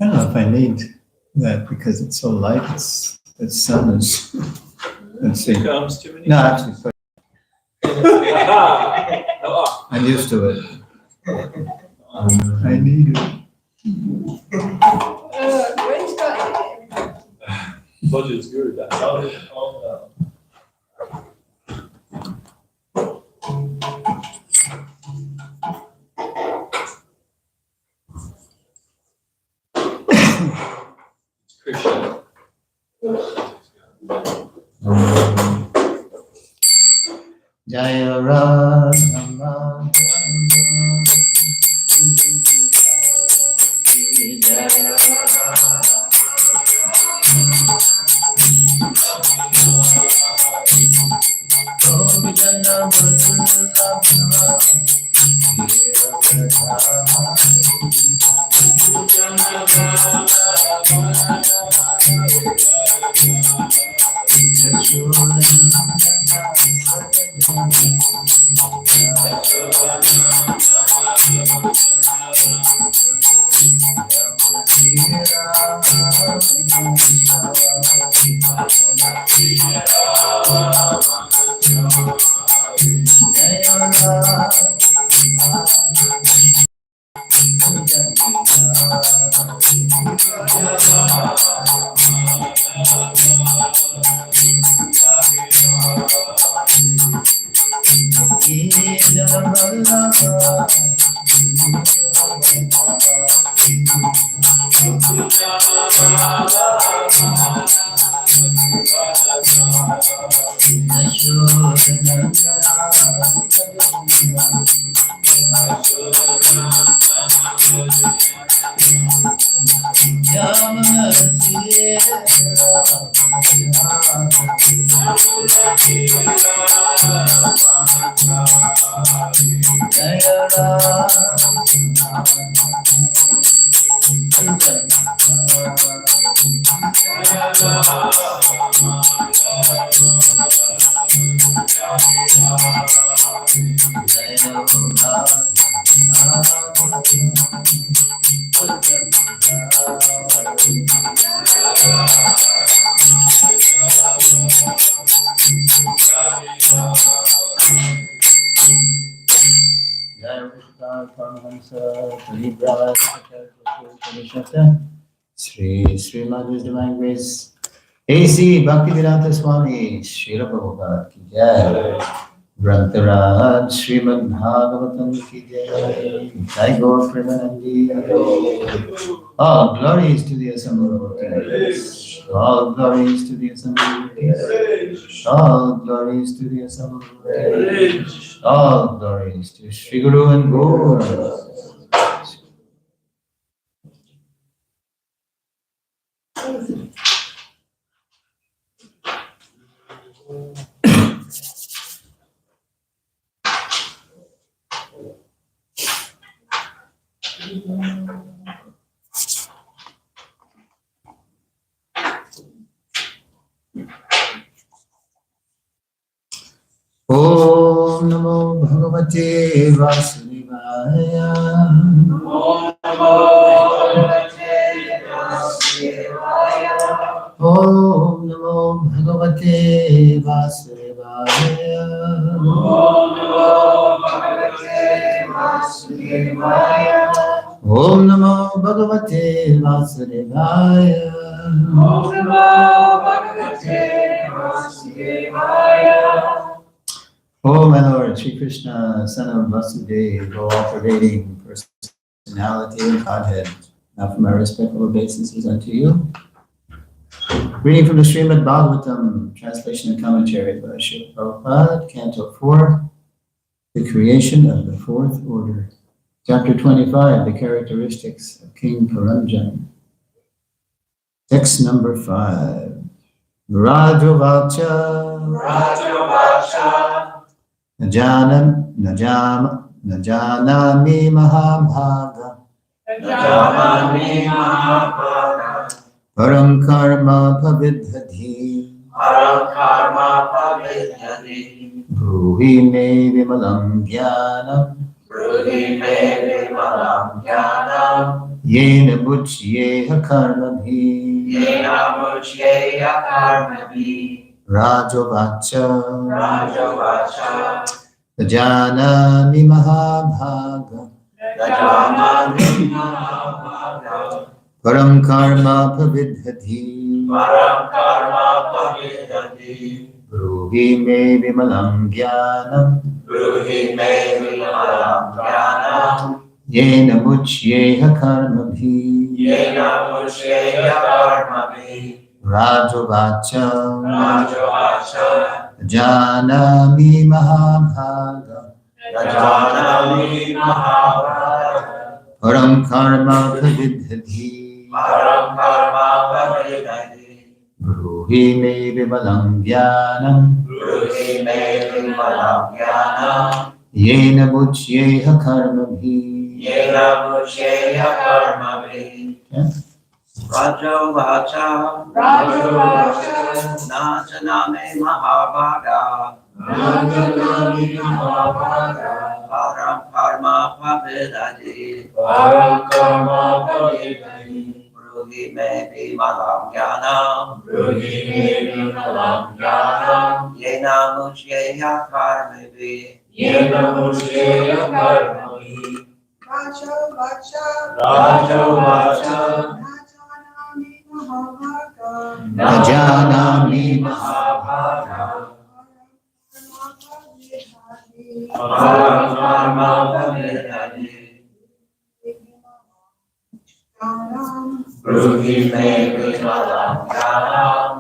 I don't know if I need that because it's so light. The sun is. Let's see. No, actually, I'm used to it. I need it. Budget's good. Krishna. Jaya Radha Srimad with Divine Grace. A.C. Bhaktivedanta Swami, Srila Prabhupada ki jai. Grantaraj Srimad Bhagavatam ki jai. Jai Gaur Premanandi. All glories to the assembled devotees. All glories to the assembled devotees. All glories to the assembled devotees. All glories to Sri Guru and Gaur. Om Namo Bhagavate Vasudevaya. Om Namo Bhagavate Vasudevaya. Om Namo Bhagavate Vasudevaya. Om Namo Bhagavate Vasudevaya. Om Namo Bhagavate Vasudevaya. Om Namo Bhagavate Vasudevaya. Oh, my Lord, Sri Krishna, son of Vasudeva, all-pervading personality and Godhead, now from our respectful obeisances unto you. Reading from the Srimad Bhagavatam, translation and commentary by Srila Prabhupada, Canto 4, the creation of the fourth order. Chapter 25, the characteristics of King Paranjan. Text number 5. Rajovacha. Rajovacha. Najanami Mahabhaga. Najamami Mahabhaga. Param karma pavidhati. Param karma pavidhati. Bruhi me vimalam jnanam. Bruhi me vimalam jnanam yena mucyeha karmabhi yena mucyeya karmabhi rajovacha rajovacha janami mahabhaga janami mahabhaga param karma pavidhati param karma pavidhati bruhi me vimalam jnanam bruhi me vimalam jnanam yena mucyeha karmabhi yena mucyeya karmabhi rajovacha rajovacha janami mahabhaga janami mahabhaga param karma pavidhati param karma pavidhati bruhi me vimalam jnanam bruhi me vimalam jnanam yena mucyeha karmabhi yena mucyeya karmabhi rajovacha na janame mahabhaga Nandanami Mahabhaga, param karma pavidhati Param Karma Pavidhati, bruhi me vimalam jnanam Bruhi Me Vimalam Jnanam, yena mucyeya karmabhi Yena Mucyeya Karmavi, Rajovacha, Rajovacha, Najanami Mahabhaga, Param Param Karma Pavidhati, Bruhi Me Vimalam Jnanam,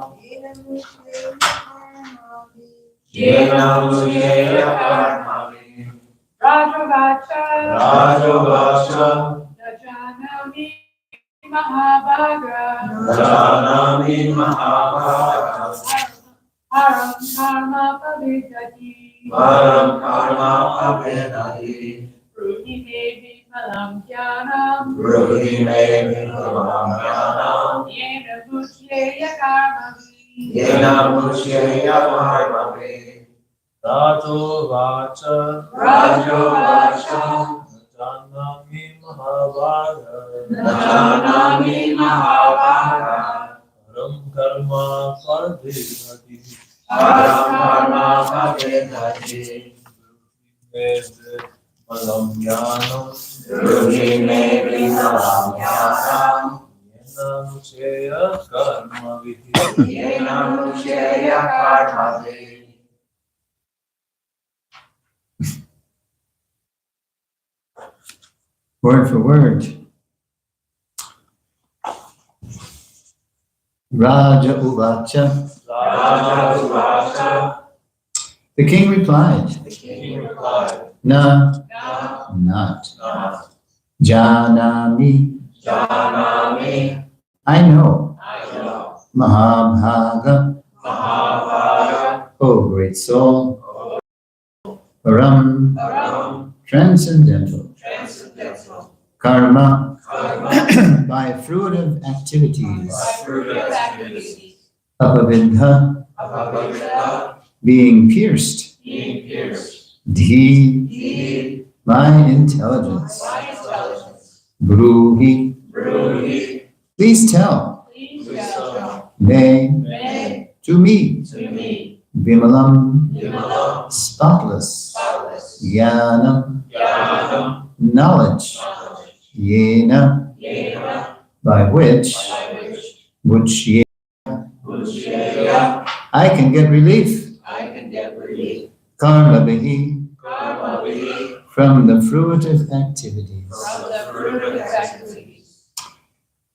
Yena Mucyeya Karmavi, Rajovacha, Rajovacha, Dajanami Mahabhaga, Janami Mahabhaga, Param Karma Pavidhati, Param Karma Pavidhati, Bruhi Me Vimalam Jnanam, Bruhi Me Vimalam Jnanam, Yena Mucyeya Karmabhi, Yena Mucyeya Karmavi, Rajovacha, Rajovacha, Janami Mahabhaga, Janami Mahabhaga, Param Karma Pavidhati, param karma pavidhati Malam Jnanam, bruhi me vimalam jnanam Yena Mucyeya Karmavi, yena mucyeya karmabhi word for word. Raja uvacha. Rajovacha, The king replied, the king replied Na, Na, not. Na Janami, janami I know. I know Mahabhaga, Mahabhaga O great soul. Param, param transcendental. transcendental Karma, karma by fruitive activities. fruitive activities Apavidha, apavidha being pierced. being pierced Dhi, Dhi, my intelligence. my intelligence Bruhi, bruhi please tell. please tell tell me To me. to me Vimalam, vimalam spotless. spotless Jnanam, jnanam knowledge. knowledge Yena, yena by which, by which mucyeya, I can get relief. I can get relief Karma bihi, karma vihi from the fruitive activities. from the fruitive activities.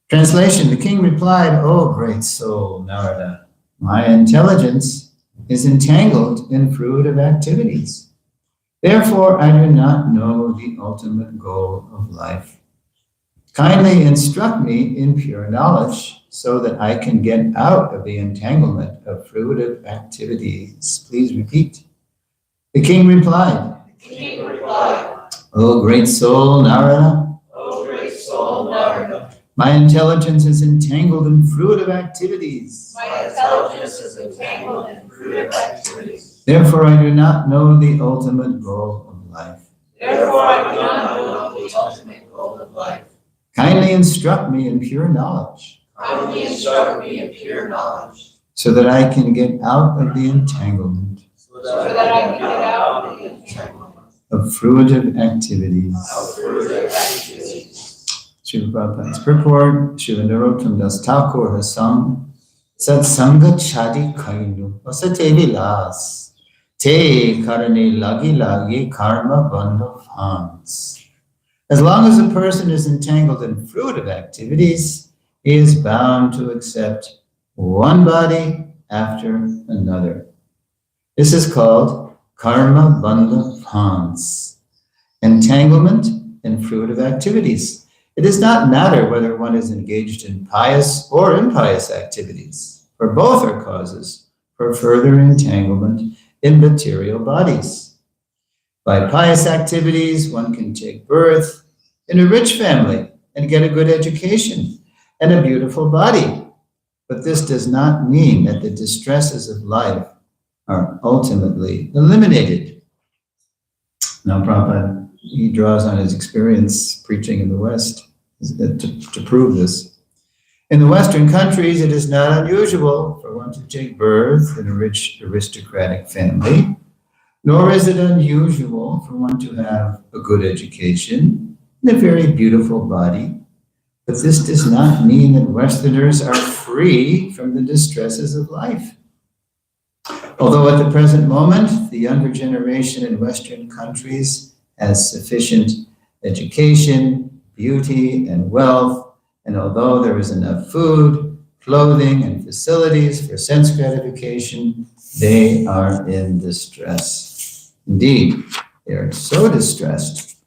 Translation, the king replied, O great soul, Narada, my intelligence is entangled in fruitive activities. Therefore, I do not know the ultimate goal of life. Kindly instruct me in pure knowledge so that I can get out of the entanglement of fruitive activities. Please repeat. The king replied, The king replied, O great soul, Narada, O great soul Narada, my intelligence is entangled in fruitive activities. my intelligence is entangled in fruitive activities. Therefore, I do not know the ultimate goal of life. Therefore I do not know the ultimate goal of life. Kindly instruct me in pure knowledge, Kindly instruct me in pure knowledge, so that I can get out of the entanglement so so that I can get out of the entanglement of fruitive activities. of fruitive activities. Srila Prabhupada's purport, Srila Narottam Das Thakur has sung, Sat Sanga Chadi Kainu, Vasate Vilas, Te Karane Lagi Lagi Karma Bandha Hans. As long as a person is entangled in fruitive activities, he is bound to accept one body after another. This is called Karma Bandha Hans, entanglement in fruitive activities. It does not matter whether one is engaged in pious or impious activities, for both are causes for further entanglement in material bodies. By pious activities, one can take birth in a rich family and get a good education and a beautiful body. But this does not mean that the distresses of life are ultimately eliminated. Now, Prabhupada, he draws on his experience preaching in the West to prove this. In the Western countries, it is not unusual for one to take birth in a rich aristocratic family, nor is it unusual for one to have a good education and a very beautiful body. But this does not mean that Westerners are free from the distresses of life. Although at the present moment, the younger generation in Western countries has sufficient education, beauty, and wealth, and although there is enough food, clothing, and facilities for sense gratification, they are in distress. Indeed, they are so distressed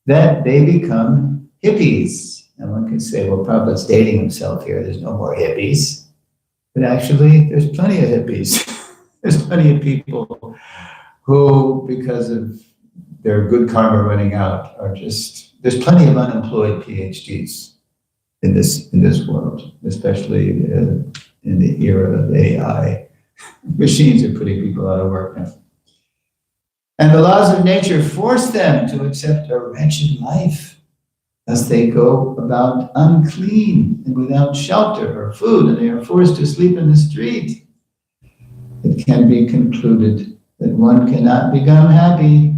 that they become hippies. And one could say, well, Prabhupada's dating himself here, there's no more hippies. But actually, there's plenty of hippies. There's plenty of people who, because of their good karma running out, are just, there's plenty of unemployed PhDs in this world, especially in the era of AI. Machines are putting people out of work now. And the laws of nature force them to accept a wretched life as they go about unclean and without shelter or food, and they are forced to sleep in the street. It can be concluded that one cannot become happy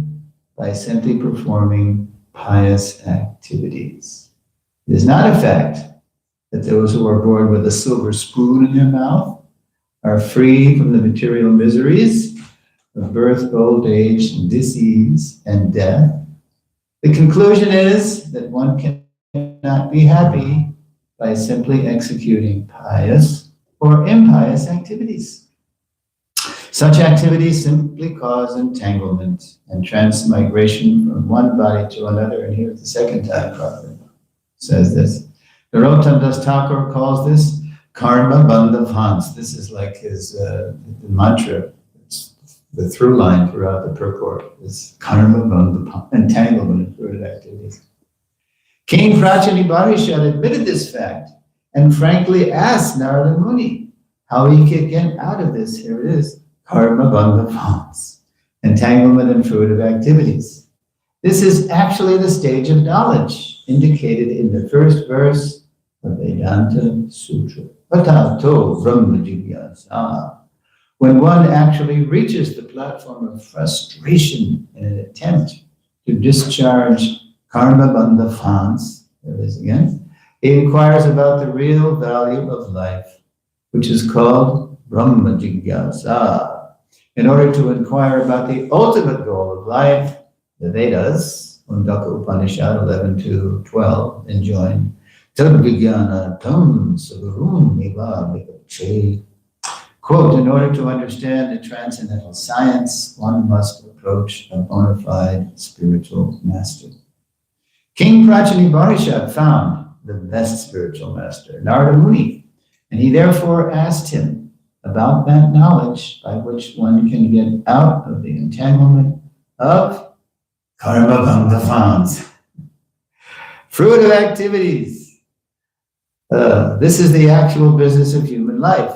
by simply performing pious activities. It is not a fact that those who are born with a silver spoon in their mouth are free from the material miseries of birth, old age, disease, and death. The conclusion is that one cannot be happy by simply executing pious or impious activities. Such activities simply cause entanglement and transmigration from one body to another. And here's the second time Prabhupada says this. Narottam Das Thakur calls this karma bandha hans. This is like his mantra. It's the through line throughout the purport is karma bandha, entanglement in fruitive activities. King Prachani Barishad admitted this fact and frankly asked Narada Muni how he could get out of this. Here it is. Karma bandha hans, entanglement in fruitive activities. This is actually the stage of knowledge indicated in the first verse of Vedanta Sutra. Vatato Brahma Jigyasa. When one actually reaches the platform of frustration in an attempt to discharge karma bandha hans, there it is again, he inquires about the real value of life, which is called Brahma Jigyasa. In order to inquire about the ultimate goal of life, the Vedas, Mundaka Upanishad 11-12, enjoin, Tad-vigyana tam sagarum eva vikache. Quote, in order to understand the transcendental science, one must approach a bona fide spiritual master. King Prachani Barishad found the best spiritual master, Narada Muni, and he therefore asked him about that knowledge by which one can get out of the entanglement of karma bandha hans. Fruitive activities. This is the actual business of human life.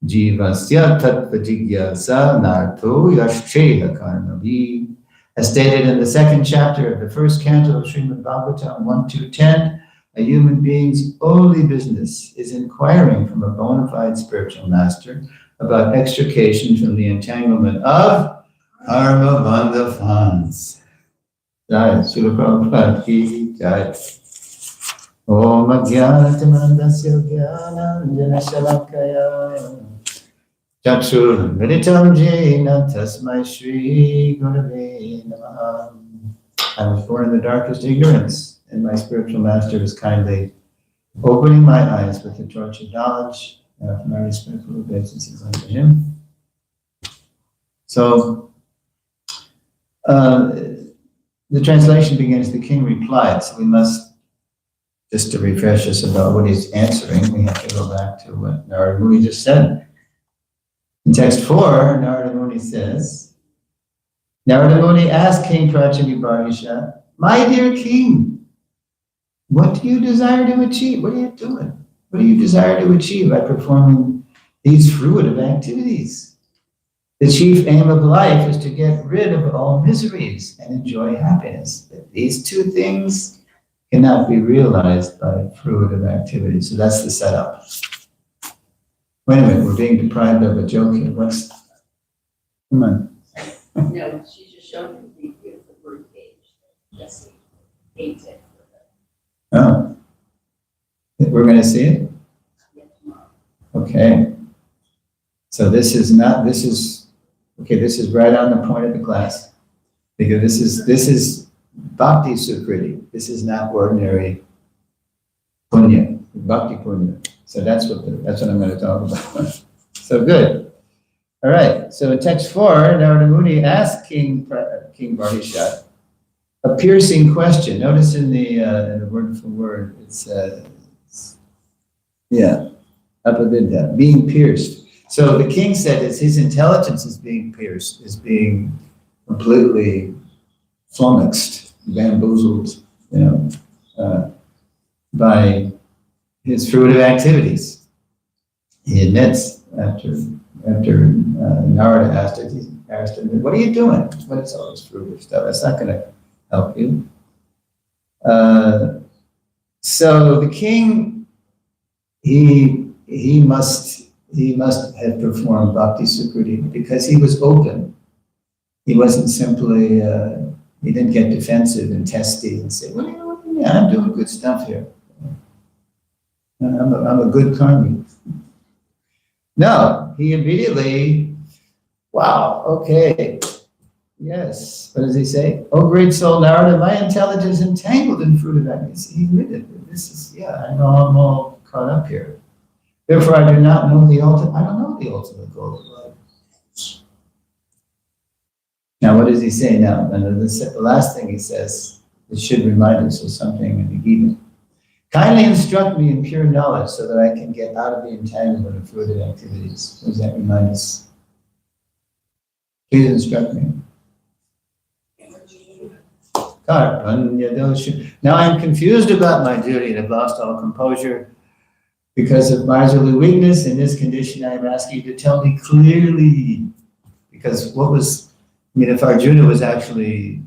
Jivasya tattva jigyasa nartho yashcheha karmavi. As stated in the second chapter of the first canto of Srimad Bhagavatam 1-10, a human being's only business is inquiring from a bona fide spiritual master about extrication from the entanglement of karma bandha funds. Jai, Srila Prabhupada ki jai. Om Ajnanatamandasya Jnananjana Shalakaya Chakshur Militam Jena Tasmai Shri Gurave Namaha. I was born in the darkest ignorance, and my spiritual master is kindly opening my eyes with the torch of knowledge. My respectful obeisances unto him. So, the translation begins, the king replied. So we must, just to refresh us about what he's answering, we have to go back to what Narada Muni just said. In text 4, Narada Muni says, Narada Muni asked King Prachani, my dear king, what do you desire to achieve? What are you doing? What do you desire to achieve by performing these fruitive activities? The chief aim of life is to get rid of all miseries and enjoy happiness. But these two things cannot be realized by fruitive activities. So that's the setup. Wait a minute, we're being deprived of a joke here. What's, come on. No, she just showed me the word page. That's page it. Oh. We're going to see it? Okay. So this is right on the point of the class. Because this is bhakti sukriti. This is not ordinary punya, bhakti punya. So that's what I'm going to talk about. So good. All right. So in text 4, Narada Muni asked King Bharishat a piercing question. Notice in the word for word, it says, apavidya, being pierced. So the king said that his intelligence is being pierced, is being completely flummoxed, bamboozled, by his fruitive activities. He admits after Narada asked him, what are you doing? What is all this fruitive stuff? That's not going to help you. So the king, he must have performed bhakti sukriti because he was open. He wasn't simply, he didn't get defensive and testy and say, well, I'm doing good stuff here. I'm a good karmi. No, he immediately, wow, okay. Yes. What does he say? Oh, great soul Narada, my intelligence is entangled in fruitive activities. He admitted that this is, I'm all caught up here. Therefore, I do not know the ultimate, I don't know the ultimate goal of life. Now, what does he say now? And the last thing he says, it should remind us of something in the Gita. Kindly instruct me in pure knowledge so that I can get out of the entanglement of fruitive activities. What does that remind us? Please instruct me. Now I'm confused about my duty and have lost all composure because of miserly weakness. In this condition, I am asking you to tell me clearly. Because if Arjuna was actually,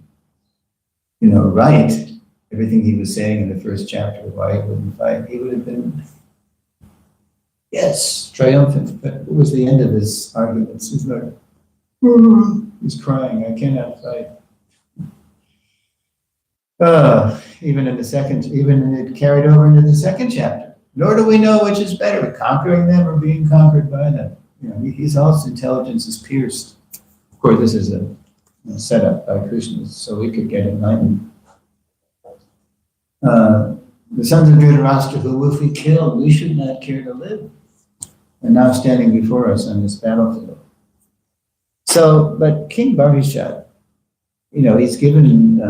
right, everything he was saying in the first chapter, why he wouldn't fight, he would have been, yes, triumphant. But what was the end of his arguments? He's like, he's crying, I cannot fight. Even it carried over into the second chapter. Nor do we know which is better, conquering them or being conquered by them. His intelligence is pierced. Of course, this is a setup by Krishna, so we could get enlightened. The sons of Dhritarashtra, who if we killed, we should not care to live, are now standing before us on this battlefield. So, but King Bharishat, he's given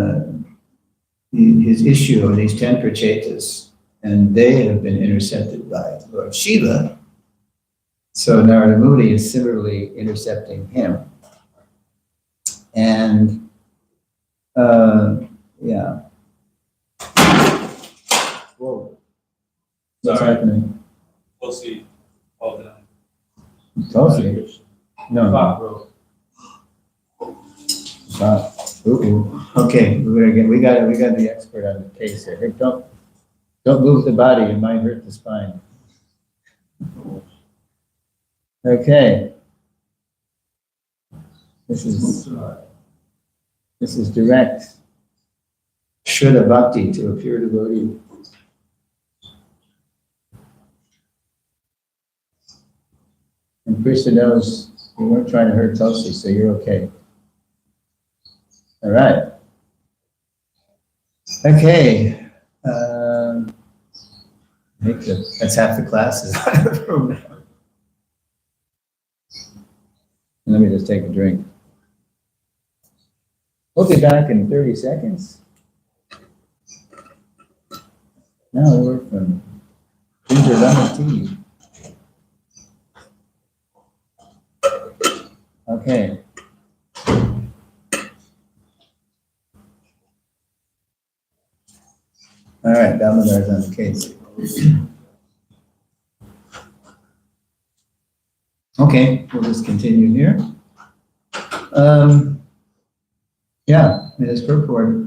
his issue of these 10 prachetas, and they have been intercepted by Lord Shiva. So Narada Muni is similarly intercepting him. And, Whoa. What's Sorry. happening? Tulsi. Hold on. Tulsi? No. Bro. Stop. Ooh, okay, we got the expert on the case here. Hey, don't move the body, it might hurt the spine. Okay. This is direct Shraddha Bhakti to a pure devotee. And Krishna knows you weren't trying to hurt Tulsi, so you're okay. All right. Okay. That's half the class is out of the room now. Let me just take a drink. We'll be back in 30 seconds. Now we work from ginger lemon tea. Okay. All right, Damodar's on the case. Okay, we'll just continue here. Yeah, in his purport,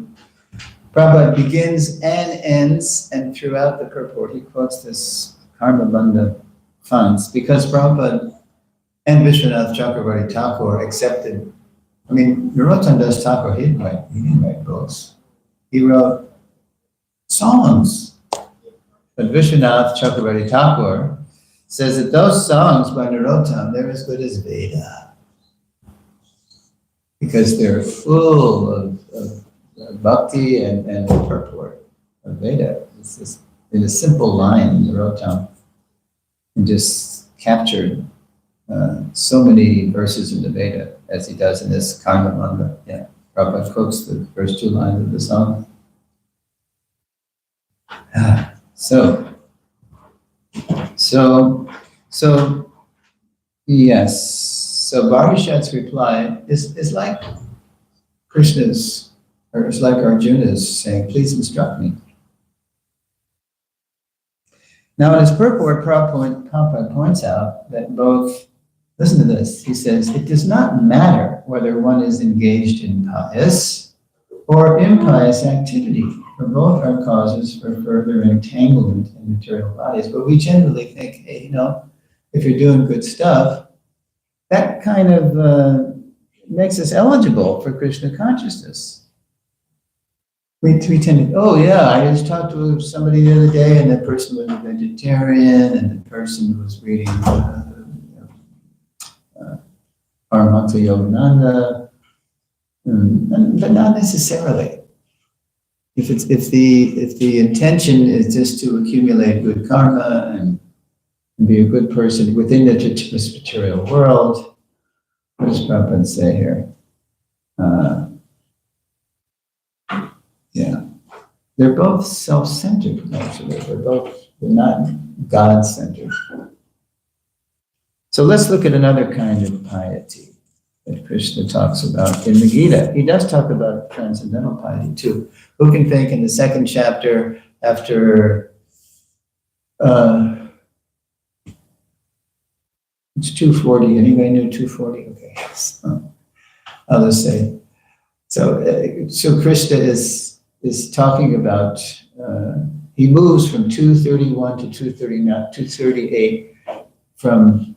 Prabhupada begins and ends, and throughout the purport, he quotes this Karma Bandha funds, because Prabhupada and Vishwanath Chakravarti Thakur accepted. I mean, Narottam Das Thakur, he didn't write books. He wrote songs. But Vishwanath Chakravarti Thakur says that those songs by Narottam, they're as good as Veda. Because they're full of bhakti and the purport of Veda. It's just in a simple line, Narottam, and just captured so many verses in the Veda, as he does in this Karma Bandha. Yeah, Prabhupada quotes the first two lines of the song. So yes. So Bharishat's reply is like Krishna's, or it's like Arjuna's saying, please instruct me. Now in his purport, Prabhupada points out that both, listen to this, he says, it does not matter whether one is engaged in pious or impious activity, for both are causes for further entanglement in material bodies. But we generally think, hey, if you're doing good stuff, that kind of makes us eligible for Krishna consciousness. We tend to, oh yeah, I just talked to somebody the other day and that person was a vegetarian and the person was reading Paramahansa Yogananda, but not necessarily. If the intention is just to accumulate good karma and be a good person within the material world, what does Prabhupada say here? Yeah, they're both self-centered, actually. They're not God-centered. So let's look at another kind of piety that Krishna talks about in the Gita. He does talk about transcendental piety too. Who can think in the second chapter after it's 240. Anybody know 240? Okay. So, I'll just say. So Krishna is talking about, he moves from 231 to 238 from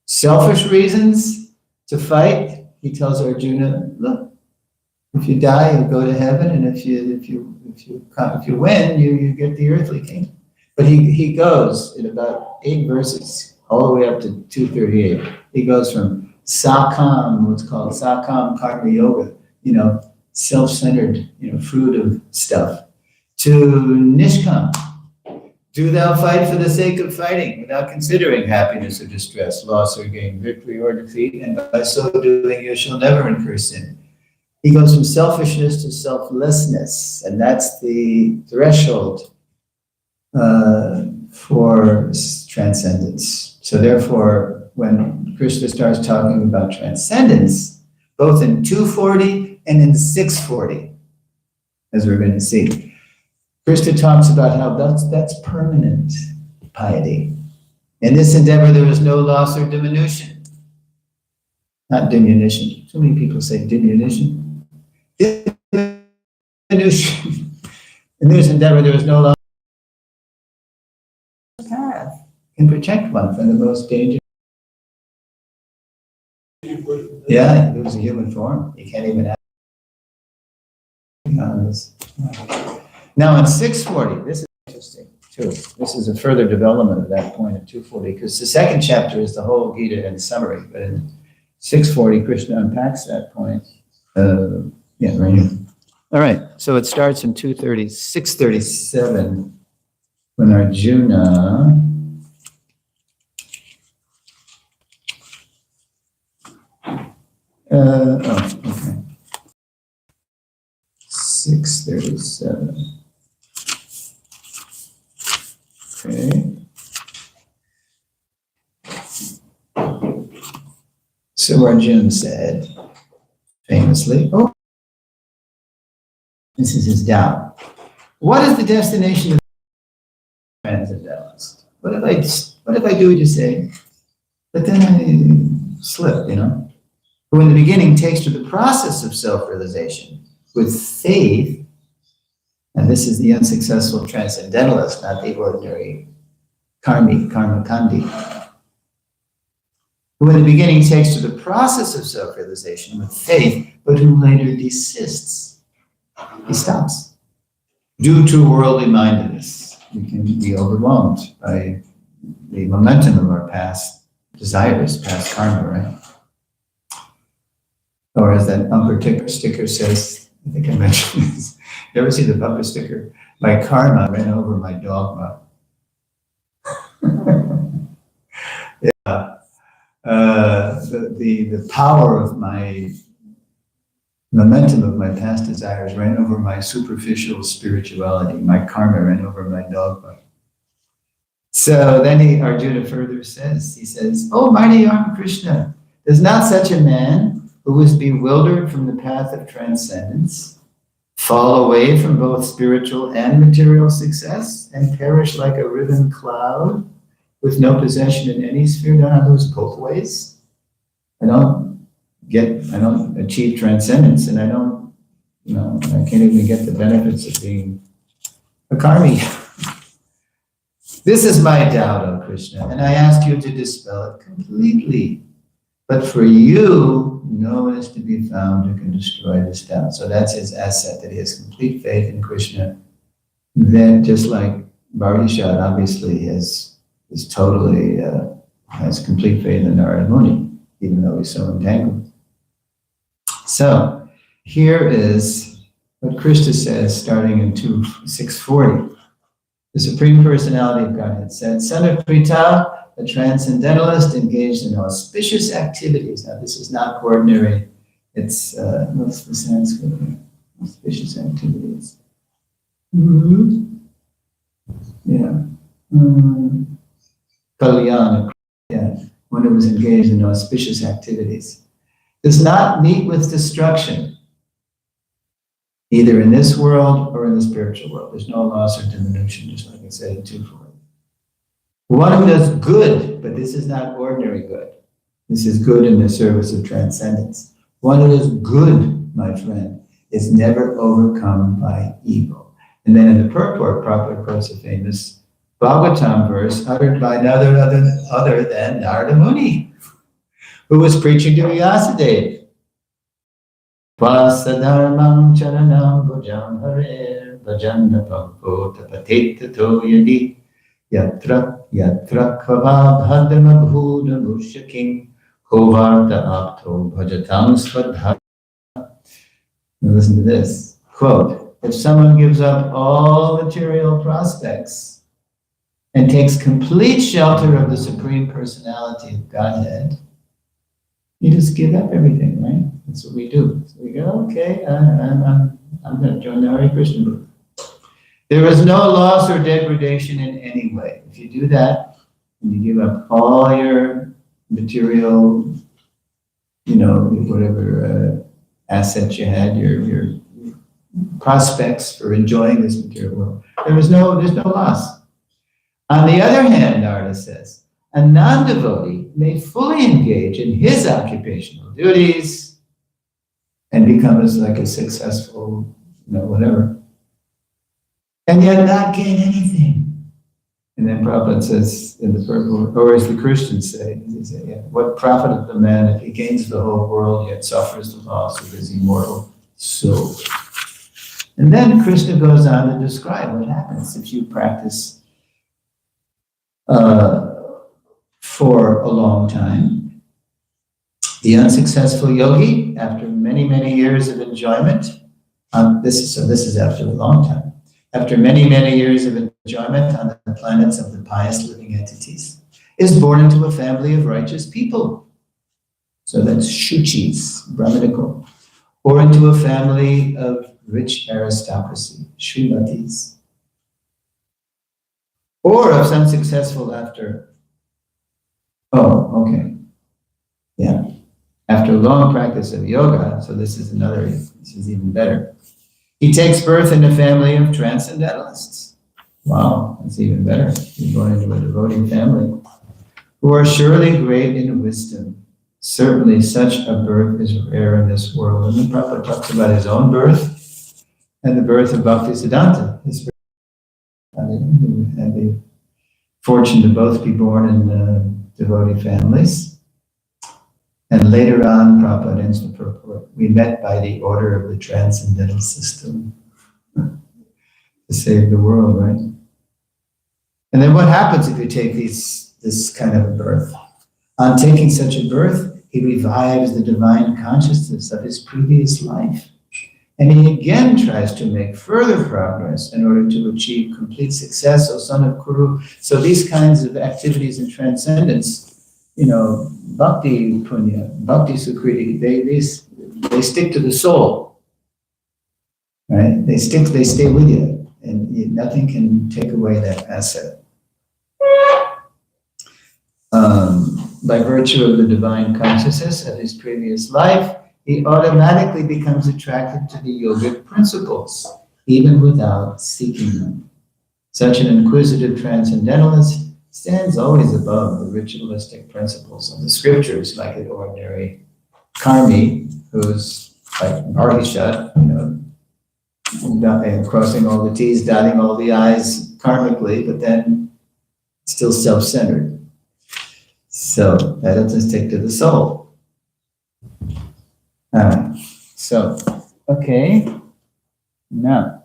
selfish reasons to fight. He tells Arjuna, look, if you die, you'll go to heaven, and if you win, you get the earthly kingdom. But he goes in about 8 verses all the way up to 238. He goes from Sakam, what's called Sakam Karma Yoga, self-centered, fruit of stuff, to Nishkam. Do thou fight for the sake of fighting, without considering happiness or distress, loss or gain, victory or defeat, and by so doing you shall never incur sin. He goes from selfishness to selflessness, and that's the threshold for transcendence. So therefore, when Krishna starts talking about transcendence, both in 240 and in 640, as we're going to see, Krishna talks about how that's permanent piety. In this endeavor, there is no loss or diminution. Not diminution. So many people say diminution. In the news endeavor, there is no longer path can protect one from the most dangerous. Yeah, he was a human form. You can't even act on this. Now in 640, this is interesting too. This is a further development of that point in 240, because the second chapter is the whole Gita in summary, but in 640, Krishna unpacks that point. Yeah, right here. All right, so it starts in 637, when Arjuna okay. 637. Okay. So Arjuna said, famously, oh, this is his doubt. What is the destination of the transcendentalist? What if I do what you say, but then I slip, who in the beginning takes to the process of self-realization with faith, and this is the unsuccessful transcendentalist, not the ordinary karma kandi, who in the beginning takes to the process of self-realization with faith, but who later desists. He stops. Due to worldly mindedness, we can be overwhelmed by the momentum of our past desires, past karma, right? Or as that bumper sticker says, I think I mentioned this. You ever see the bumper sticker? My karma ran over my dogma. Yeah. The power of my momentum of my past desires ran over my superficial spirituality. My karma ran over my dogma. So then Arjuna further says, he says, "Oh, mighty arm Krishna, does not such a man who is bewildered from the path of transcendence fall away from both spiritual and material success and perish like a riven cloud with no possession in any sphere?" Don't I lose both ways? I don't achieve transcendence, and I can't even get the benefits of being a karmi. This is my doubt, O Krishna, and I ask you to dispel it completely. But for you, no one is to be found who can destroy this doubt. So that's his asset, that he has complete faith in Krishna. Then, just like Bharishat obviously has complete faith in Narada Muni, even though he's so entangled. So here is what Krishna says, starting in 640. The Supreme Personality of Godhead said, "Son of Pritha, a transcendentalist engaged in auspicious activities." Now, this is not ordinary. It's, what's the Sanskrit here? Auspicious activities. Yeah. Kalyana. Yeah. One who was engaged in auspicious activities. Does not meet with destruction, either in this world or in the spiritual world. There's no loss or diminution, just like I said in 240. One who does good, but this is not ordinary good. This is good in the service of transcendence. One who does good, my friend, is never overcome by evil. And then in the purport, Prabhupada quotes a famous Bhagavatam verse uttered by none other than Narada Muni, who was preaching to Vyasadeva. Vasadharmam charanam bhujam harer bhajanna bhakto tapatetato yadi yatra kava bhadramabhuda mushaking hovarta apto bhajatam swadha. Listen to this, quote, "If someone gives up all material prospects and takes complete shelter of the Supreme Personality of Godhead, you just give up everything, right? That's what we do. So we go, okay, I'm going to join the Hare Krishna group. There is no loss or degradation in any way. If you do that, and you give up all your material, whatever assets you had, your prospects for enjoying this material world, there's no loss. On the other hand, Narada says, a non-devotee may fully engage in his occupational duties and becomes like a successful, whatever. And yet not gain anything. And then Prabhupada says in the purport, or as the Christians say, what profiteth the man if he gains the whole world yet suffers the loss of his immortal soul? And then Krishna goes on to describe what happens if you practice for a long time. The unsuccessful yogi, after many, many years of enjoyment, this is after a long time. After many, many years of enjoyment on the planets of the pious living entities, is born into a family of righteous people. So that's Shuchis, Brahminical. Or into a family of rich aristocracy, Srimatis. Or if unsuccessful after, after long practice of yoga, so this is even better. He takes birth in a family of transcendentalists. Wow, that's even better. He's born into a devotee family who are surely great in wisdom. Certainly such a birth is rare in this world. And then Prabhupada talks about his own birth and the birth of Bhaktisiddhanta. Who had the fortune to both be born in devotee families. And later on, Prabhupada ends the purport, we met by the order of the transcendental system to save the world, right? And then what happens if you take this kind of a birth? On taking such a birth, he revives the divine consciousness of his previous life. And he again tries to make further progress in order to achieve complete success, O son of Kuru. So these kinds of activities in transcendence, bhakti punya, bhakti sukriti, they stick to the soul, right? They stay with you, and nothing can take away that asset. By virtue of the divine consciousness of his previous life, he automatically becomes attracted to the yogic principles, even without seeking them. Such an inquisitive transcendentalist stands always above the ritualistic principles of the scriptures, like an ordinary karmi, who's like Bharishat, crossing all the T's, dotting all the I's karmically, but then still self-centered. So that doesn't stick to the soul. Okay. Now,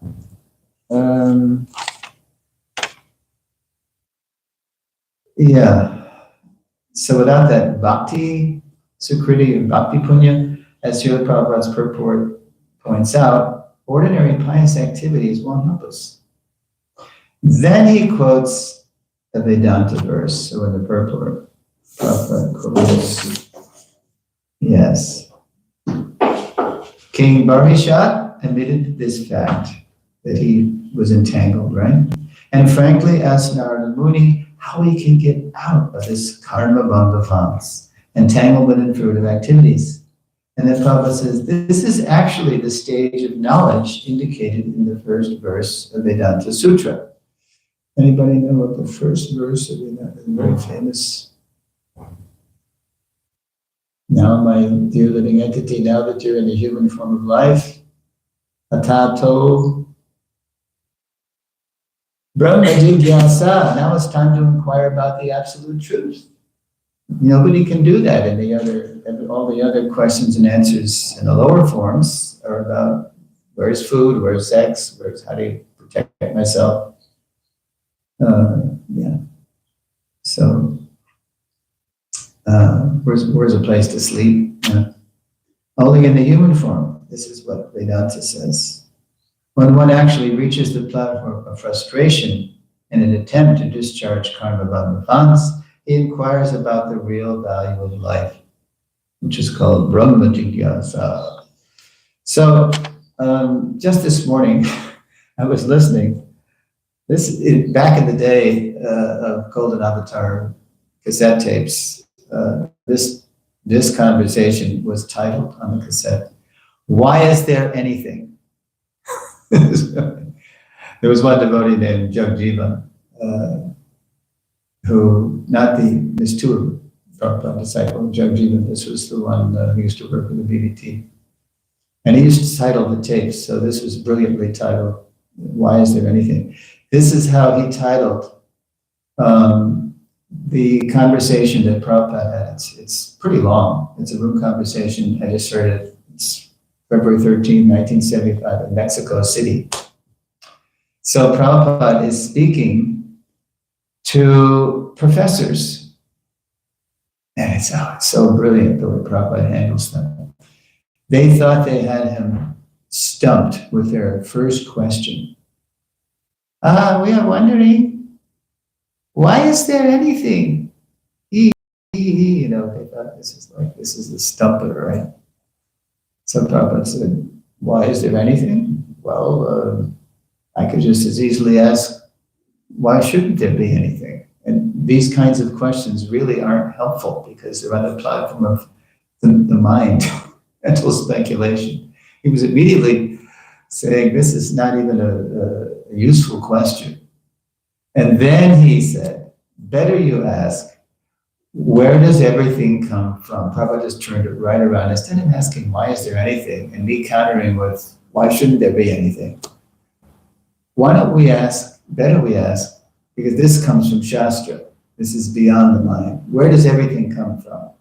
so without that bhakti sukriti and bhakti punya, as Srila Prabhupada's purport points out, ordinary pious activities won't help us. Then he quotes a Vedanta verse. So in the purport, Prabhupada quotes, yes. King Bharishat admitted this fact, that he was entangled, right? And frankly asked Narada Muni how he can get out of this karma bandhavans, entanglement in fruitive activities. And then Prabhupada says, this is actually the stage of knowledge indicated in the first verse of Vedanta Sutra. Anybody know what the first verse of Vedanta is? Very famous. Now, my dear living entity, now that you're in the human form of life, atato Brahma Jigyasa, now it's time to inquire about the absolute truth. Nobody can do that in all the other questions and answers in the lower forms are about where's food, where's sex, how do you protect myself. So, where's a place to sleep? Only in the human form. This is what Vedanta says. When one actually reaches the platform of frustration in an attempt to discharge karma bandhavans, he inquires about the real value of life, which is called Brahma Jigyasa. So, just this morning, I was listening. Back in the day of Golden Avatar cassette tapes, this conversation was titled on the cassette, "Why is there anything?" There was one devotee named Jagjiva, there's two Prabhupada disciples, Jagjiva, this was the one who used to work with the BBT. And he used to title the tapes, so this was brilliantly titled, Why Is There Anything? This is how he titled the conversation that Prabhupada had. It's pretty long. It's a room conversation. I just heard it. It's February 13, 1975 in Mexico City. So Prabhupada is speaking to professors. And it's so brilliant the way Prabhupada handles them. They thought they had him stumped with their first question. We are wondering, why is there anything? He, you know, they thought this is the stumper, right? So Prabhupada said, why is there anything? Well, I could just as easily ask, why shouldn't there be anything? And these kinds of questions really aren't helpful because they're on the platform of the mind, mental speculation. He was immediately saying, this is not even a useful question. And then he said, better you ask, where does everything come from? Prabhupada just turned it right around. Instead of asking, why is there anything? And me countering with, why shouldn't there be anything? Why don't we ask, better we ask, because this comes from Shastra. This is beyond the mind. Where does everything come from?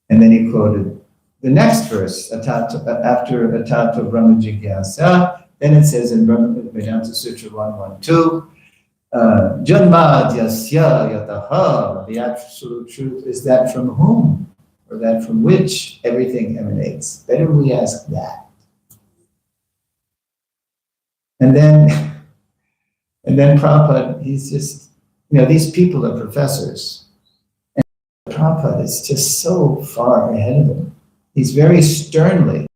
And then he quoted the next verse, after Atato Brahma Jigyasa. Then it says in Vedanta Sutra 112, Janmadyasya yataha, the absolute truth is that from whom, or that from which everything emanates. Better we ask that. And then Prabhupada, he's just, these people are professors. And Prabhupada is just so far ahead of them. He's very sternly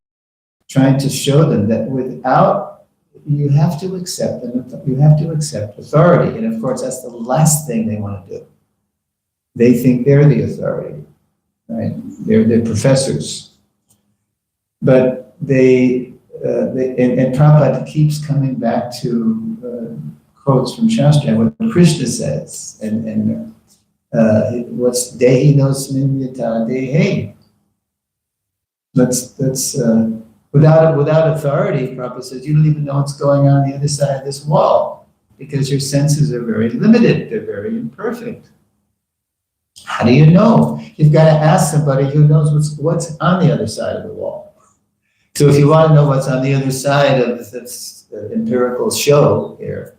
trying to show them that you have to accept them, you have to accept authority. And of course, that's the last thing they want to do. They think they're the authority, right? They're professors. But and Prabhupada keeps coming back to quotes from Shastra and what Krishna says, and what's Dehi nosmin yata dehe. That's without authority, Prabhupada says, you don't even know what's going on the other side of this wall because your senses are very limited, they're very imperfect. How do you know? You've got to ask somebody who knows what's on the other side of the wall. So if you want to know what's on the other side of this empirical show here,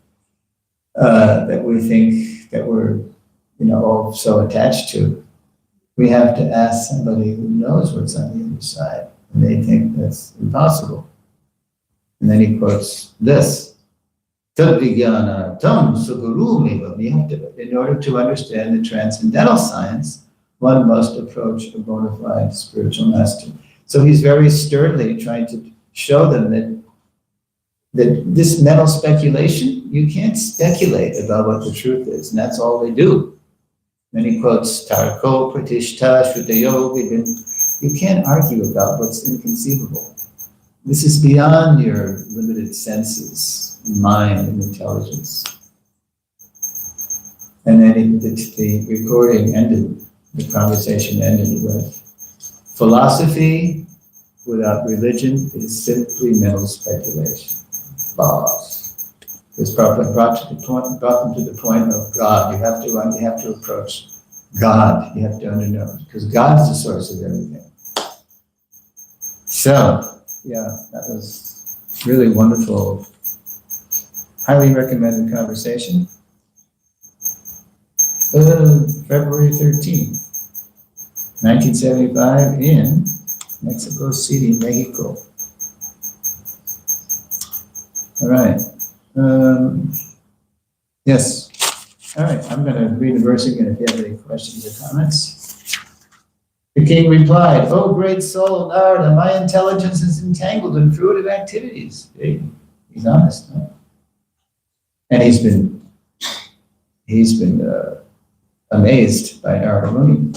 that we think that we're, all so attached to, we have to ask somebody who knows what's on the other side, and they think that's impossible. And then he quotes this, Tadvigyanatam sugurumeva. You have to, in order to understand the transcendental science, one must approach a bona fide spiritual master. So he's very sternly trying to show them that this mental speculation, you can't speculate about what the truth is, and that's all they do. Then he quotes Tarko Pratishta Shrudayo. You can't argue about what's inconceivable. This is beyond your limited senses, mind, and intelligence. And then the recording ended, the conversation ended with, philosophy without religion is simply mental speculation. Lost. This Prabhupada brought them to the point of God. You have to approach God. You have to know, because God is the source of everything. So, yeah, that was really wonderful. Highly recommended conversation. February 13, 1975 in Mexico City, Mexico. All right. Yes. All right. I'm going to read the verse again if you have any questions or comments. The king replied, "Oh, great soul, Narada, my intelligence is entangled in fruitive activities." Hey, he's honest, huh? And he's been amazed by Narada Muni.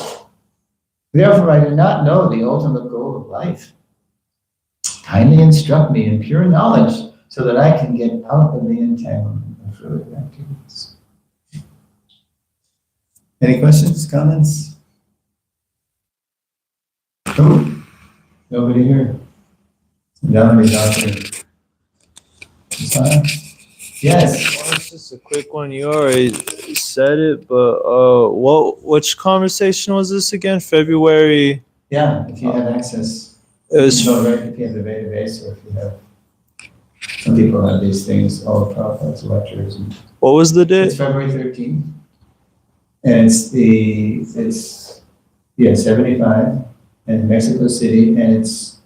Therefore, I do not know the ultimate goal of life. Kindly instruct me in pure knowledge so that I can get out of the entanglement of fruitive activities. Any questions, comments? Oh, nobody here. Yes. Well, it's just a quick one. You already said it, but which conversation was this again? February. Yeah, if you have access. It was So, right, if you have the database, or if you have, some people have these things, all the Prabhupada's lectures. what was the It's date? February 13th. And it's 75 in Mexico City, and it's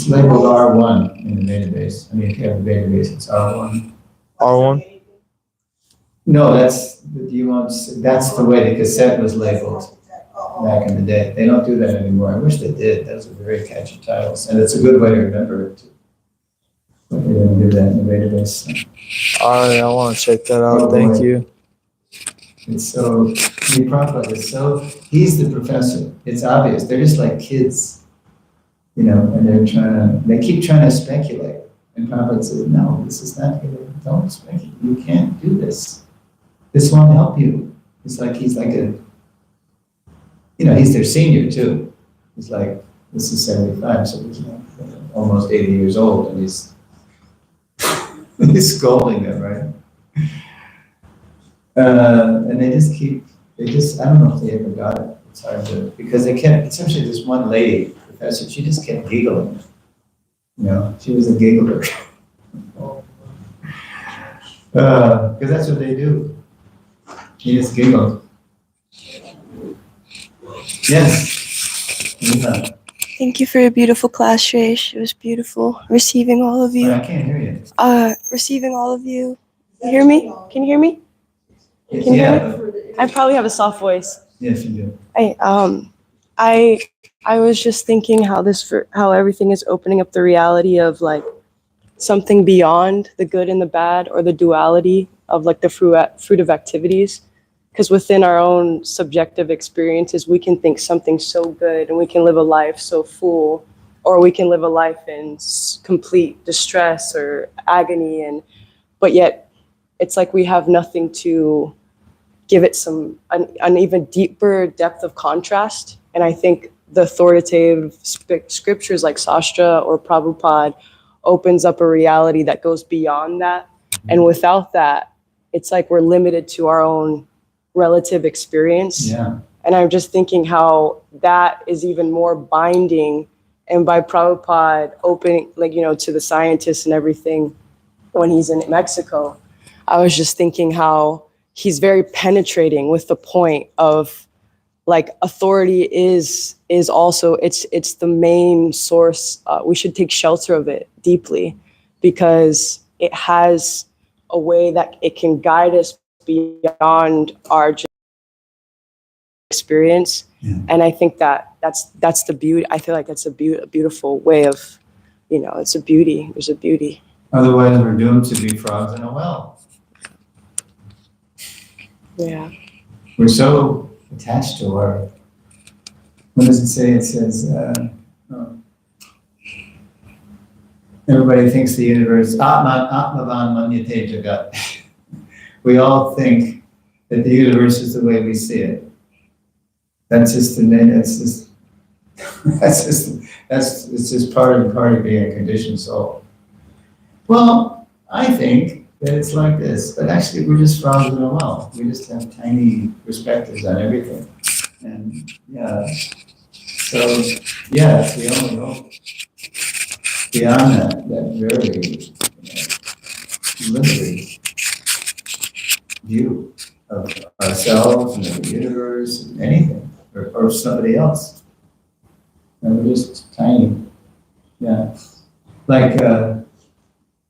labeled R1 in the database. I mean, if you have the database, it's R1. R1. No, that's the way the cassette was labeled back in the day. They don't do that anymore. I wish they did. Those are very catchy titles, and it's a good way to remember it too. But they didn't do that in the database. All right, I want to check that out. Oh, Thank boy. you. It's so, Prabhupada is so, he's the professor. It's obvious. They're just like kids, and they keep trying to speculate. And Prabhupada says, no, this is not good. Don't speculate. You can't do this. This won't help you. He's like he's their senior too. He's like, this is 75, so he's almost 80 years old, and he's scolding them, right? And they just, I don't know if they ever got it. It's hard to, because they kept, essentially this one lady, professor, she just kept giggling. She was a giggler. Because that's what they do. He just giggled. Yes. Yeah. Thank you for your beautiful class, Shreesh. It was beautiful receiving all of But you. I can't hear you. Receiving all of you. You hear me? Can you hear me? Can you hear me? I probably have a soft voice. Yes, you do. I was just thinking how everything is opening up the reality of like something beyond the good and the bad, or the duality of like the fruit of activities. Because within our own subjective experiences, we can think something so good and we can live a life so full, or we can live a life in complete distress or agony, but yet it's like we have nothing to give it an even deeper depth of contrast. And I think the authoritative scriptures like Sastra or Prabhupada opens up a reality that goes beyond that. And without that, it's like we're limited to our own relative experience. Yeah. And I'm just thinking how that is even more binding. And by Prabhupada opening, to the scientists and everything when he's in Mexico, I was just thinking how he's very penetrating with the point of like authority is also, it's the main source. We should take shelter of it deeply, because it has a way that it can guide us beyond our experience. Yeah. And I think that's the beauty. I feel like that's a beautiful way of, it's a beauty. There's a beauty. Otherwise, we're doomed to be frogs in a well. Yeah. We're so attached to our, what does it say? It says, everybody thinks the universe, Atmavan Manyate Jagat. We all think that the universe is the way we see it. It's just part of being a conditioned soul. Well, I think that it's like this, but actually we're just frogs in a well. We just have tiny perspectives on everything. And so it's the only hope. Beyond that very limited view of ourselves and of the universe and anything, or somebody else. And we're just tiny. Yeah. Like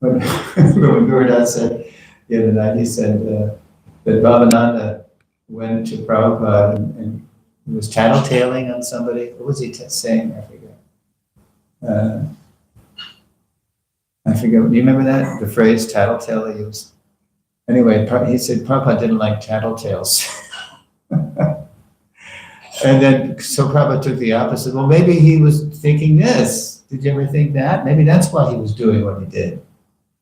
when Gurudas said the other night, he said that Bhavananda went to Prabhupada and he was tattletaling on somebody. What was he saying? I forget. Do you remember that? The phrase tattletale he used? Anyway, he said Prabhupada didn't like tattletales. And then, so Prabhupada took the opposite. Well, maybe he was thinking this. Did you ever think that? Maybe that's why he was doing what he did.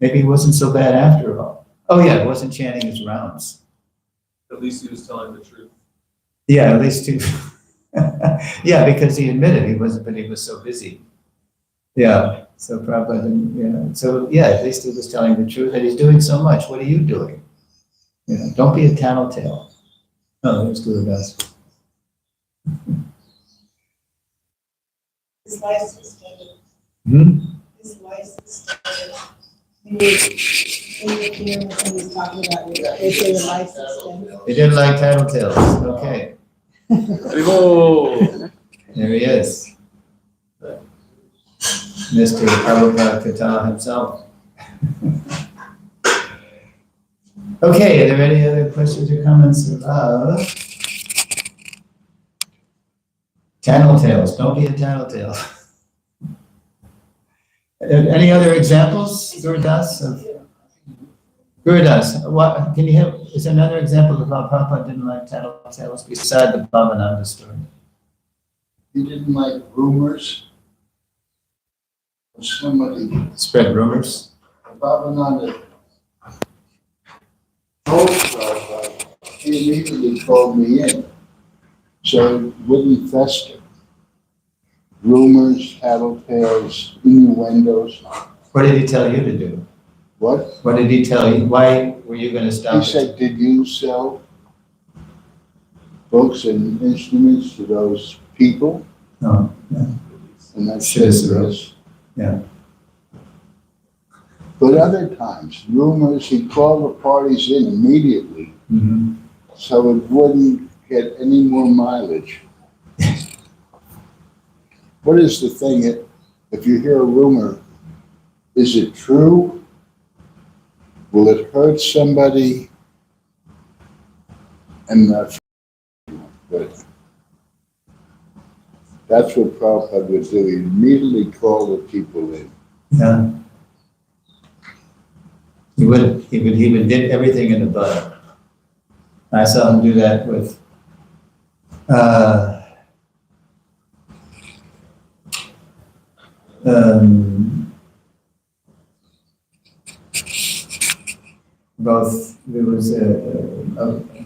Maybe he wasn't so bad after all. Oh yeah, he wasn't chanting his rounds. At least he was telling the truth. Yeah, at least he Yeah, because he admitted he wasn't, but he was so busy. Yeah, so Prabhupada didn't, so yeah, at least he was telling the truth, and he's doing so much. What are you doing? Don't be a tattletale. Oh, there's Guru Das. His license started. Hmm? His license started. In the when he's talking about it, they say the license started. They didn't like tattletales. Okay, Haribo. there he is. Mr. Prabhupada Kata himself. Okay, are there any other questions or comments about tattletales? Don't be a tattletale. Any other examples, Gurudas? Gurudas, what can you have? Is there another example of how Prabhupada didn't like tattletales beside the Bhavananda story? He didn't like rumors. Somebody, Spread rumors. Bhavananda, told Prabhupada, he immediately called me in, so it wouldn't fester. Rumors, tattletales, innuendos. What did he tell you to do? What? What did he tell you? Why were you going to stop He it? said, did you sell books and instruments to those people? No. Yeah. And I Should said have. yes. Yeah. But other times, rumors, he called the parties in immediately, Mhm. so it wouldn't get any more mileage. What is the thing, if you hear a rumor, is it true? Will it hurt somebody? And but that's what Prabhupada would do. He immediately called the people in. Yeah. He would dip everything in the butter. I saw him do that with both, there was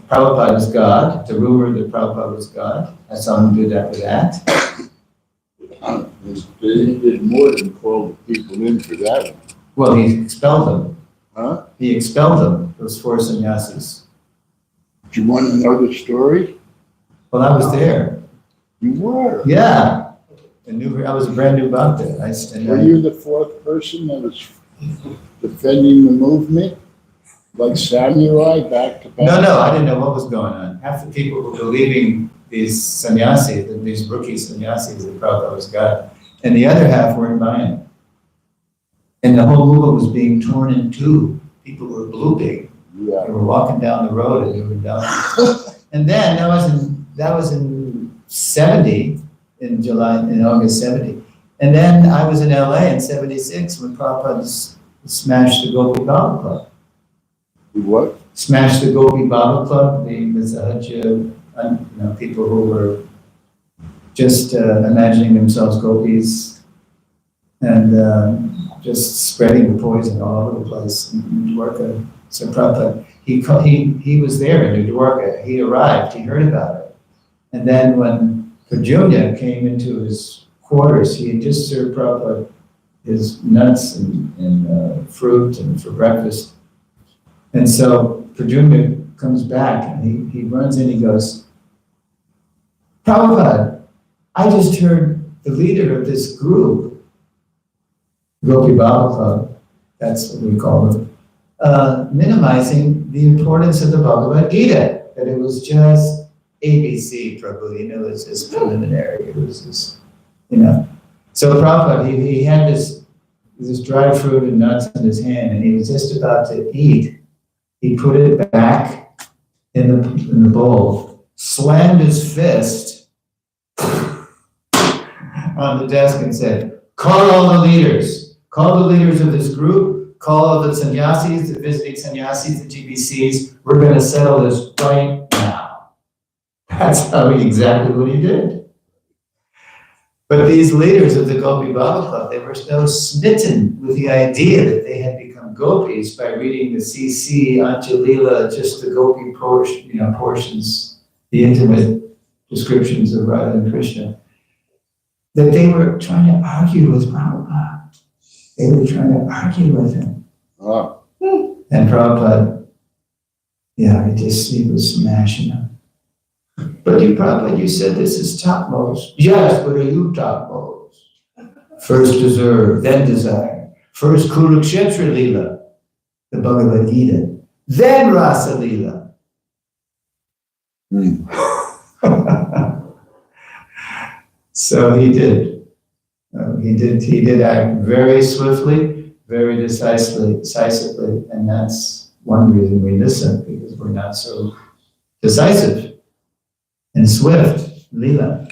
Prabhupada was God, the rumor that Prabhupada was God. I saw him do that with that. He did more than call the people in for that one. Well, he expelled them. Huh? He expelled them, those 4 sannyasis. Do you want to know the story? Well, I was there. You were. Yeah. I was a brand new bhakta. Were you the 4th person that was defending the movement? Like samurai back to back? No, I didn't know what was going on. Half the people who were believing these sannyasis, these rookie sannyasis that Prabhupada was God, and the other half weren't buying it. And the whole movement was being torn in two. People were blooping. Yeah. They were walking down the road and they were done. And then that was in 70, in August 70. And then I was in LA in 76 when Prabhupada smashed the Gopi Baba Club. What? Smashed the Gopi Baba Club, the Mizahaja, people who were just imagining themselves gopis and just spreading the poison all over the place in Dwarka. So Prabhupada, he was there in Dwarka. He arrived, he heard about it. And then when Prajunya came into his quarters, he had just served Prabhupada his nuts and fruit and for breakfast. And so Prajunya comes back and he runs in, he goes, Prabhupada, I just heard the leader of this group, Gopi Baba Club, that's what we call them, minimizing the importance of the Bhagavad Gita, that it was just ABC, Prabhu, it was just preliminary, it was just, So Prabhupada, he had this dried fruit and nuts in his hand, and he was just about to eat. He put it back in the bowl, slammed his fist on the desk and said, call all the leaders of this group, call all the sannyasis, the visiting sannyasis, the GBCs, we're going to settle this right now. That's exactly what he did. But these leaders of the Gopi Baba Club, they were so smitten with the idea that they had become gopis by reading the CC, Anjalila, just the gopi portions, the intimate descriptions of Radha and Krishna, that they were trying to argue with Prabhupada. They were trying to argue with him. Oh, And Prabhupada, yeah, he was smashing them. But you, Prabhupada, you said this is topmost. Yes, but are you topmost? First deserve, then desire. First Kurukshetra Lila, the Bhagavad Gita. Then Rasa Lila. So he did. He did act very swiftly, very decisively, and that's one reason we listen, because we're not so decisive and swift, Lila.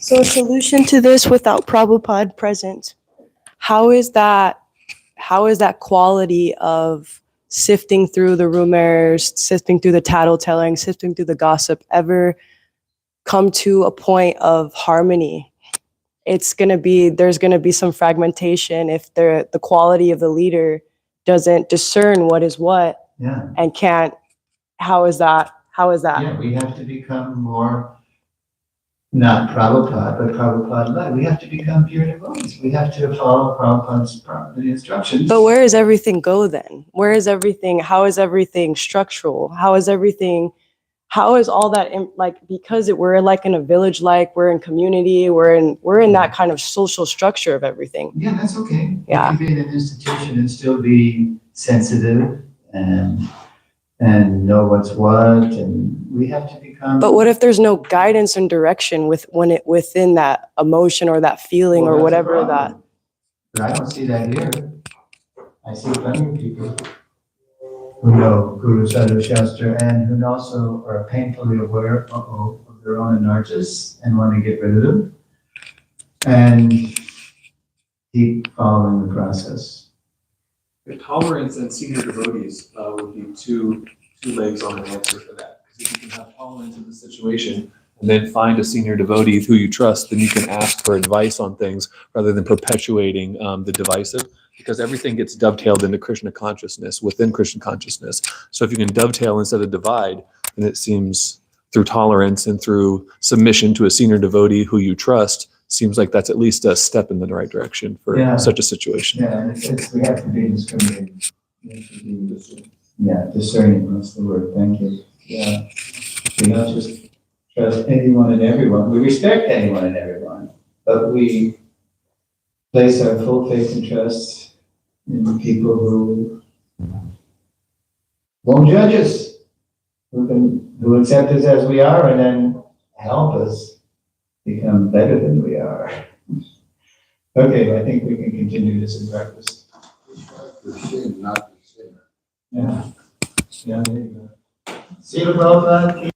So a solution to this without Prabhupada present, how is that quality of sifting through the rumors, sifting through the tattletelling, sifting through the gossip ever come to a point of harmony? There's gonna be some fragmentation if the quality of the leader doesn't discern what is what Yeah. and can't. How is that? Yeah, we have to become more, not Prabhupada, but Prabhupada-led. We have to become pure devotees. We have to follow Prabhupada's instructions. But where does everything go then? Where is everything? How is everything structural? How is all that because we're like in a village, like we're in community, we're in that kind of social structure of everything. Yeah, that's okay. Yeah. You can be in an institution and still be sensitive and know what's what, and we have to become. But what if there's no guidance and direction within that emotion or that feeling or Well, that's a whatever that? problem. But I don't see that here. I see plenty of people who know Guru Sadhu Shastra and who also are painfully aware of their own anarchas and want to get rid of them and keep following the process. Tolerance and senior devotees would be two legs on an answer for that. Because if you can have tolerance in the situation and then find a senior devotee who you trust, then you can ask for advice on things rather than perpetuating the divisive. Because everything gets dovetailed into Krishna consciousness, within Krishna consciousness. So if you can dovetail instead of divide, then it seems through tolerance and through submission to a senior devotee who you trust, seems like that's at least a step in the right direction for such a situation. Yeah, and we have to be discriminating. We have to be, discerning, that's the word, thank you. Yeah, we don't just trust anyone and everyone. We respect anyone and everyone, but we place our full faith and trust in people who won't judge us, who accept us as we are and then help us become better than we are. Okay, I think we can continue this in practice. the sin, not the sinner. Yeah, there you go. See you, Prabhupada.